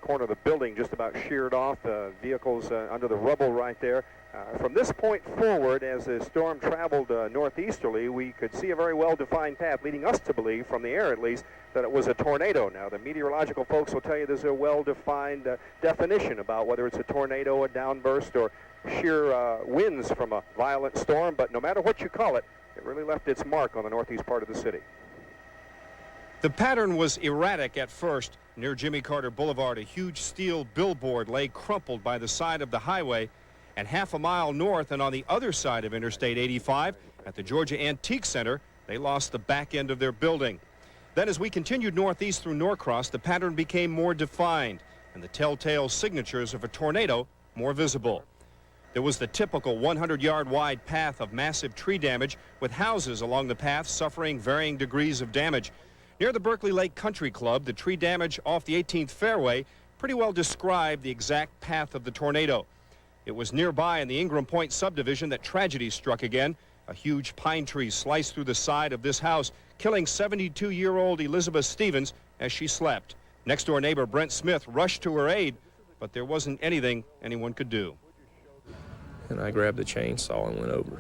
Corner of the building just about sheared off. Vehicles under the rubble right there. From this point forward, as the storm traveled northeasterly, we could see a very well-defined path, leading us to believe, from the air at least, that it was a tornado. Now, the meteorological folks will tell you there's a well-defined definition about whether it's a tornado, a downburst, or sheer winds from a violent storm, but no matter what you call it, it really left its mark on the northeast part of the city. The pattern was erratic at first. Near Jimmy Carter Boulevard, a huge steel billboard lay crumpled by the side of the highway, and half a mile north and on the other side of Interstate 85 at the Georgia Antique Center, they lost the back end of their building. Then as we continued northeast through Norcross, the pattern became more defined and the telltale signatures of a tornado more visible. There was the typical 100-yard wide path of massive tree damage, with houses along the path suffering varying degrees of damage. Near the Berkeley Lake Country Club, the tree damage off the 18th fairway pretty well described the exact path of the tornado. It was nearby in the Ingram Point subdivision that tragedy struck again. A huge pine tree sliced through the side of this house, killing 72-year-old Elizabeth Stevens as she slept. Next-door neighbor Brent Smith rushed to her aid, but there wasn't anything anyone could do. And I grabbed the chainsaw and went over.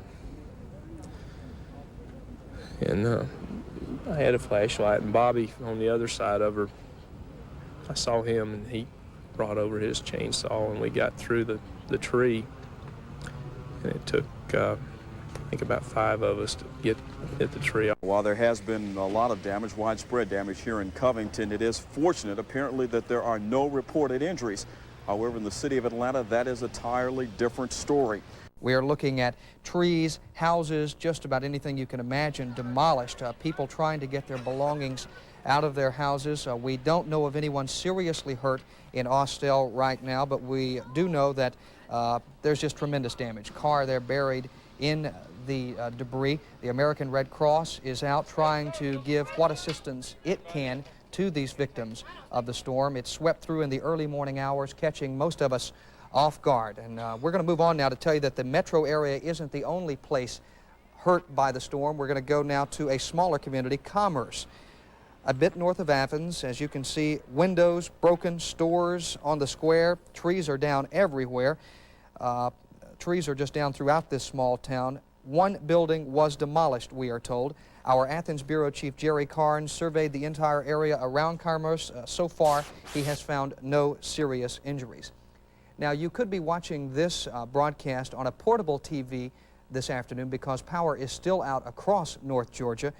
And I had a flashlight, and Bobby on the other side of her, I saw him, and he brought over his chainsaw, and we got through the tree. And it took, I think, about 5 of us to hit the tree. While there has been a lot of damage, widespread damage here in Covington, it is fortunate, apparently, that there are no reported injuries. However, in the city of Atlanta, that is an entirely different story. We are looking at trees, houses, just about anything you can imagine demolished. People trying to get their belongings out of their houses. We don't know of anyone seriously hurt in Austell right now, but we do know that there's just tremendous damage. Car there buried in the debris. The American Red Cross is out trying to give what assistance it can to these victims of the storm. It swept through in the early morning hours, catching most of us off guard. And we're going to move on now to tell you that the metro area isn't the only place hurt by the storm. We're going to go now to a smaller community, Commerce, a bit north of Athens. As you can see, windows broken, stores on the square, trees are down everywhere. Trees are just down throughout this small town. One building was demolished, we are told. Our Athens Bureau Chief Jerry Carnes surveyed the entire area around Commerce. So far, he has found no serious injuries. Now, you could be watching this broadcast on a portable TV this afternoon because power is still out across North Georgia.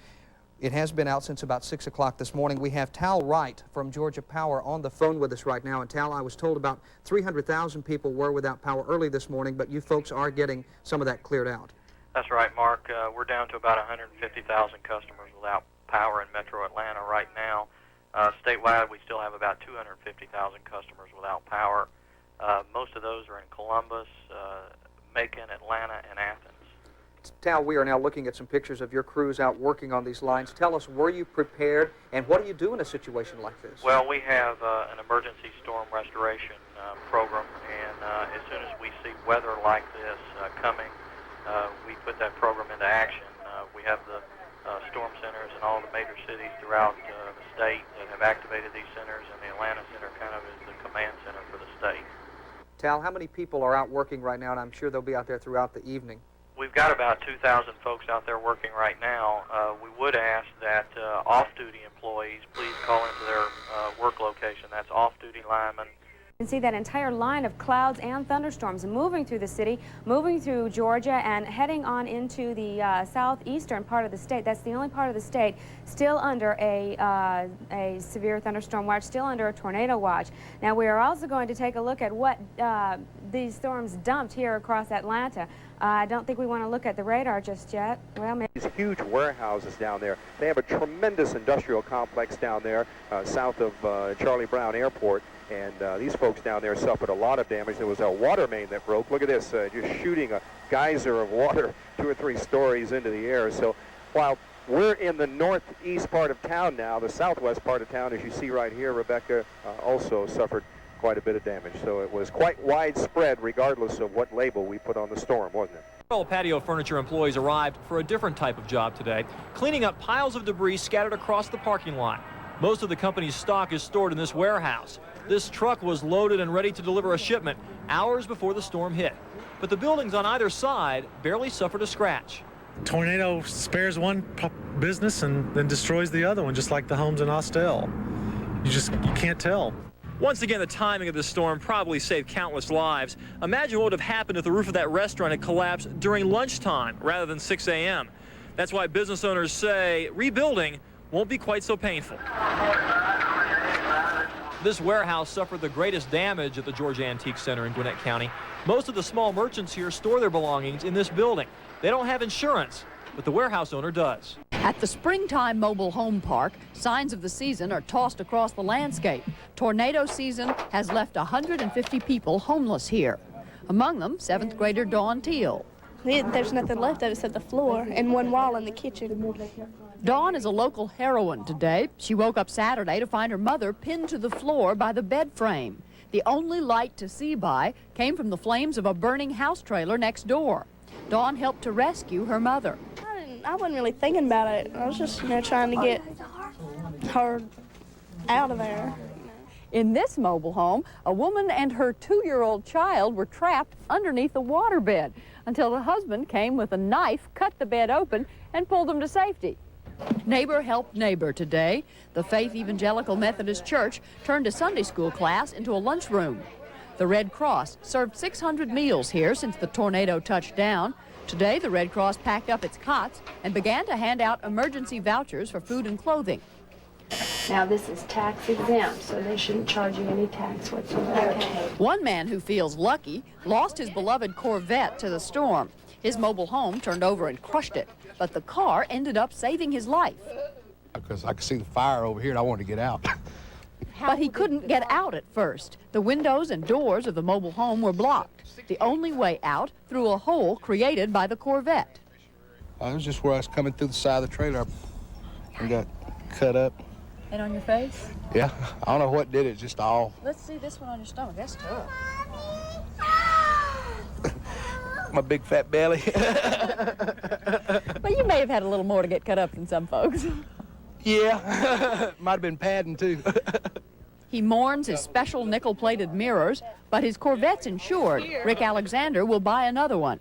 It has been out since about 6 o'clock this morning. We have Tal Wright from Georgia Power on the phone with us right now. And Tal, I was told about 300,000 people were without power early this morning, but you folks are getting some of that cleared out. That's right, Mark. We're down to about 150,000 customers without power in Metro Atlanta right now. Statewide, we still have about 250,000 customers without power. Most of those are in Columbus, Macon, Atlanta, and Athens. Tal, we are now looking at some pictures of your crews out working on these lines. Tell us, were you prepared, and what do you do in a situation like this? Well, we have an emergency storm restoration program, and as soon as we see weather like this coming, we put that program into action. We have the storm centers in all the major cities throughout the state that have activated these centers, and the Atlanta Center kind of is the command center for the state. Tal, how many people are out working right now? And I'm sure they'll be out there throughout the evening. We've got about 2,000 folks out there working right now. We would ask that off-duty employees please call into their work location. That's off-duty linemen. You can see that entire line of clouds and thunderstorms moving through the city, moving through Georgia, and heading on into the southeastern part of the state. That's the only part of the state still under a severe thunderstorm watch, still under a tornado watch. Now, we are also going to take a look at what these storms dumped here across Atlanta. I don't think we want to look at the radar just yet. Well, maybe. These huge warehouses down there. They have a tremendous industrial complex down there south of Charlie Brown Airport. And these folks down there suffered a lot of damage. There was a water main that broke. Look at this, just shooting a geyser of water 2 or 3 stories into the air. So while we're in the northeast part of town now, the southwest part of town, as you see right here, Rebecca, also suffered quite a bit of damage. So it was quite widespread regardless of what label we put on the storm, wasn't it? Several patio furniture employees arrived for a different type of job today, cleaning up piles of debris scattered across the parking lot. Most of the company's stock is stored in this warehouse. This truck was loaded and ready to deliver a shipment hours before the storm hit. But the buildings on either side barely suffered a scratch. Tornado spares one business and then destroys the other one, just like the homes in Austell. You can't tell. Once again, the timing of this storm probably saved countless lives. Imagine what would have happened if the roof of that restaurant had collapsed during lunchtime rather than 6 a.m. That's why business owners say rebuilding won't be quite so painful. This warehouse suffered the greatest damage at the Georgia Antique Center in Gwinnett County. Most of the small merchants here store their belongings in this building. They don't have insurance, but the warehouse owner does. At the Springtime Mobile Home Park, signs of the season are tossed across the landscape. Tornado season has left 150 people homeless here. Among them, 7th grader Dawn Teal. There's nothing left of it except the floor and one wall in the kitchen. Dawn is a local heroine today. She woke up Saturday to find her mother pinned to the floor by the bed frame. The only light to see by came from the flames of a burning house trailer next door. Dawn helped to rescue her mother. I wasn't really thinking about it. I was just, trying to get her out of there. In this mobile home, a woman and her 2-year-old child were trapped underneath the waterbed until the husband came with a knife, cut the bed open, and pulled them to safety. Neighbor helped neighbor today. The Faith Evangelical Methodist Church turned a Sunday school class into a lunchroom. The Red Cross served 600 meals here since the tornado touched down. Today, the Red Cross packed up its cots and began to hand out emergency vouchers for food and clothing. Now, this is tax exempt, so they shouldn't charge you any tax whatsoever. Okay. One man who feels lucky lost his beloved Corvette to the storm. His mobile home turned over and crushed it, but the car ended up saving his life. Because I could see the fire over here and I wanted to get out. But he couldn't get out at first. The windows and doors of the mobile home were blocked. The only way out through a hole created by the Corvette. It was just where I was coming through the side of the trailer and got cut up. And on your face? Yeah, I don't know what did it, just all. Let's see this one on your stomach. That's tough. My big fat belly. Well, you may have had a little more to get cut up than some folks. Yeah, might have been padding too. He mourns his special nickel-plated mirrors, but his Corvette's insured. Rick Alexander will buy another one.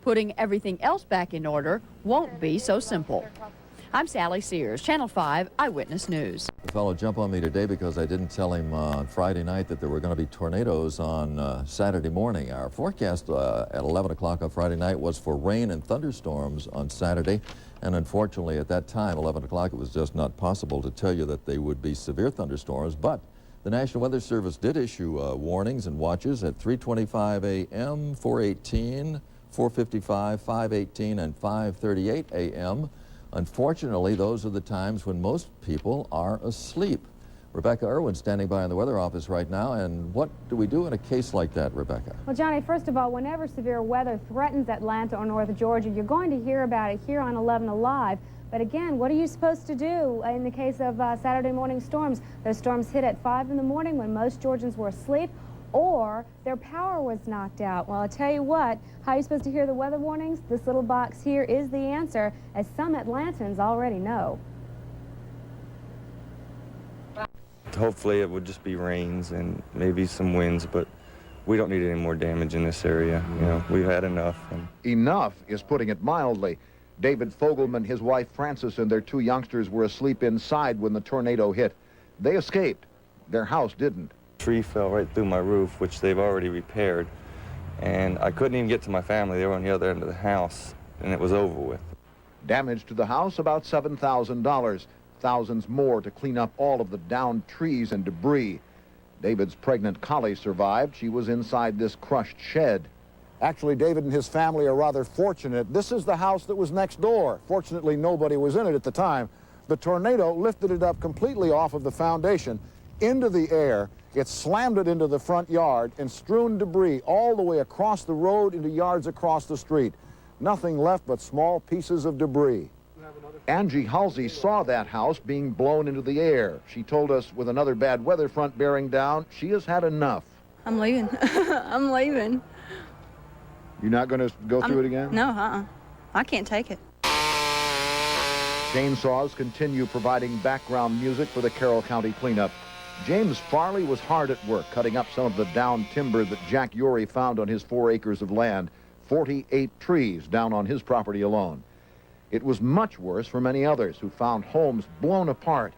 Putting everything else back in order won't be so simple. I'm Sally Sears, Channel 5 Eyewitness News. The fellow jumped on me today because I didn't tell him on Friday night that there were going to be tornadoes on Saturday morning. Our forecast at 11 o'clock on Friday night was for rain and thunderstorms on Saturday. And unfortunately, at that time, 11 o'clock, it was just not possible to tell you that they would be severe thunderstorms. But the National Weather Service did issue warnings and watches at 3:25 a.m., 4:18, 4:55, 5:18, and 5:38 a.m. Unfortunately, those are the times when most people are asleep. Rebecca Irwin standing by in the weather office right now. And what do we do in a case like that, Rebecca? Well, Johnny, first of all, whenever severe weather threatens Atlanta or North Georgia, you're going to hear about it here on 11 Alive. But again, what are you supposed to do in the case of Saturday morning storms? Those storms hit at 5 in the morning when most Georgians were asleep, or their power was knocked out. Well, I'll tell you what, how are you supposed to hear the weather warnings? This little box here is the answer, as some Atlantans already know. Hopefully it would just be rains and maybe some winds, but we don't need any more damage in this area. You know, we've had enough. Enough is putting it mildly. David Fogelman, his wife Frances, and their 2 youngsters were asleep inside when the tornado hit. They escaped. Their house didn't. A tree fell right through my roof, which they've already repaired, and I couldn't even get to my family. They were on the other end of the house, and it was over with. Damage to the house, about $7,000. Thousands more to clean up all of the downed trees and debris. David's pregnant collie survived. She was inside this crushed shed. Actually, David and his family are rather fortunate. This is the house that was next door. Fortunately, nobody was in it at the time. The tornado lifted it up completely off of the foundation into the air. It slammed it into the front yard and strewn debris all the way across the road into yards across the street. Nothing left but small pieces of debris. Angie Halsey saw that house being blown into the air. She told us with another bad weather front bearing down, she has had enough. I'm leaving. I'm leaving. You're not going to go through it again? No, I can't take it. Chainsaws continue providing background music for the Carroll County cleanup. James Farley was hard at work cutting up some of the downed timber that Jack Urey found on his 4 acres of land, 48 trees down on his property alone. It was much worse for many others who found homes blown apart,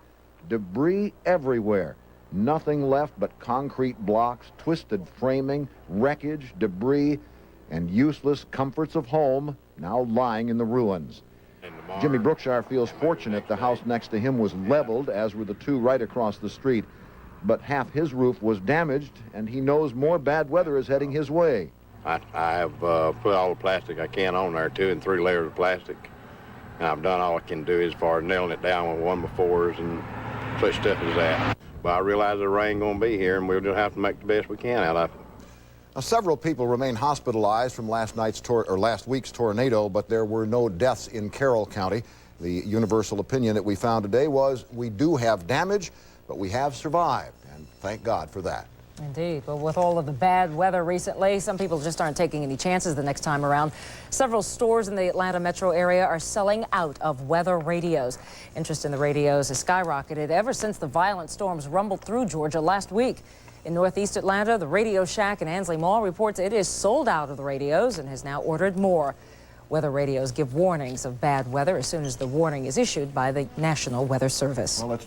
debris everywhere, nothing left but concrete blocks, twisted framing, wreckage, debris, and useless comforts of home now lying in the ruins. Jimmy Brookshire feels fortunate the house next to him was leveled, as were the 2 right across the street. But half his roof was damaged, and he knows more bad weather is heading his way. I have put all the plastic I can on there, 2 and 3 layers of plastic. And I've done all I can do as far as nailing it down with 1x4s and such stuff as that. But I realize the rain going to be here, and we'll just have to make the best we can out of it. Now, several people remain hospitalized from last week's tornado, but there were no deaths in Carroll County. The universal opinion that we found today was we do have damage, but we have survived, and thank God for that. Indeed. Well, with all of the bad weather recently, some people just aren't taking any chances the next time around. Several stores in the Atlanta metro area are selling out of weather radios. Interest in the radios has skyrocketed ever since the violent storms rumbled through Georgia last week. In Northeast Atlanta, the Radio Shack in Ansley Mall reports it is sold out of the radios and has now ordered more. Weather radios give warnings of bad weather as soon as the warning is issued by the National Weather Service. Well,